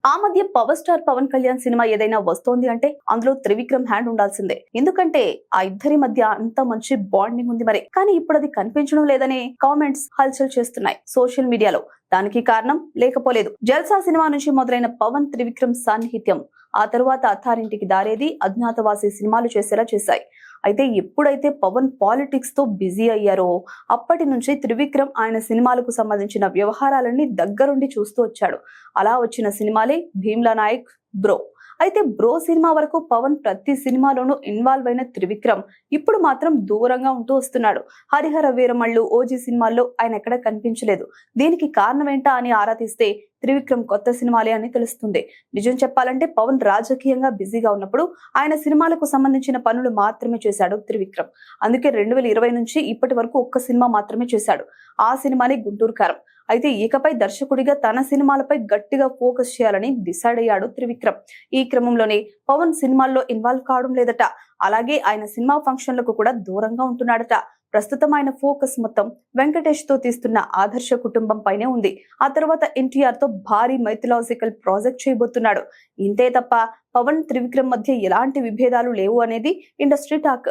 ఆ మధ్య power star Pawan Kalyan cinema ఏదైనా వస్తోంది అంటే అందులో త్రివిక్రమ్ హ్యాండ్ ఉండాల్సిందే. ఎందుకంటే ఆ ఇద్దరి మధ్య అంత మంచి బాండింగ్ ఉంది మరి. కానీ ఇప్పుడు అది కనిపించడం లేదని కామెంట్స్ హల్చల్ చేస్తున్నాయి సోషల్ మీడియాలో. దానికి కారణం లేకపోలేదు. జల్సా సినిమా నుంచి మొదలైన పవన్ త్రివిక్రమ్ సాన్నిహిత్యం ఆ తరువాత అత్తారింటికి దారేది, అజ్ఞాతవాసి సినిమాలు చేసేలా చేశాయి. అయితే ఎప్పుడైతే పవన్ పాలిటిక్స్ తో బిజీ అయ్యారో అప్పటి నుంచి త్రివిక్రమ్ ఆయన సినిమాలకు సంబంధించిన వ్యవహారాలన్నీ దగ్గరుండి చూస్తూ వచ్చాడు. అలా వచ్చిన సినిమాలే భీమ్లా నాయక్, బ్రో. అయితే బ్రో సినిమా వరకు పవన్ ప్రతి సినిమాలోనూ ఇన్వాల్వ్ అయిన త్రివిక్రమ్ ఇప్పుడు మాత్రం దూరంగా ఉంటూ వస్తున్నాడు. హరిహర వీరమల్లు, ఓజీ సినిమాల్లో ఆయన ఎక్కడ కనిపించలేదు. దీనికి కారణం ఏంటా అని ఆరా తీస్తే త్రివిక్రమ్ కొత్త సినిమాలే అని తెలుస్తుంది. నిజం చెప్పాలంటే పవన్ రాజకీయంగా బిజీగా ఉన్నప్పుడు ఆయన సినిమాలకు సంబంధించిన పనులు మాత్రమే చేశాడు త్రివిక్రమ్. అందుకే 2020 నుంచి ఇప్పటి వరకు ఒక్క సినిమా మాత్రమే చేశాడు. ఆ సినిమానే గుంటూరు కారం. అయితే ఇకపై దర్శకుడిగా తన సినిమాలపై గట్టిగా ఫోకస్ చేయాలని డిసైడ్ అయ్యాడు త్రివిక్రమ్. ఈ క్రమంలోనే పవన్ సినిమాల్లో ఇన్వాల్వ్ కావడం లేదట. అలాగే ఆయన సినిమా ఫంక్షన్లకు కూడా దూరంగా ఉంటున్నాడట. ప్రస్తుతం ఆయన ఫోకస్ మొత్తం వెంకటేష్ తో తీస్తున్న ఆదర్శ కుటుంబం పైనే ఉంది. ఆ తర్వాత ఎన్టీఆర్ తో భారీ మైథలాజికల్ ప్రాజెక్ట్ చేయబోతున్నాడు. ఇంతే తప్ప పవన్ త్రివిక్రమ్ మధ్య ఎలాంటి విభేదాలు లేవు అనేది ఇండస్ట్రీ టాక్.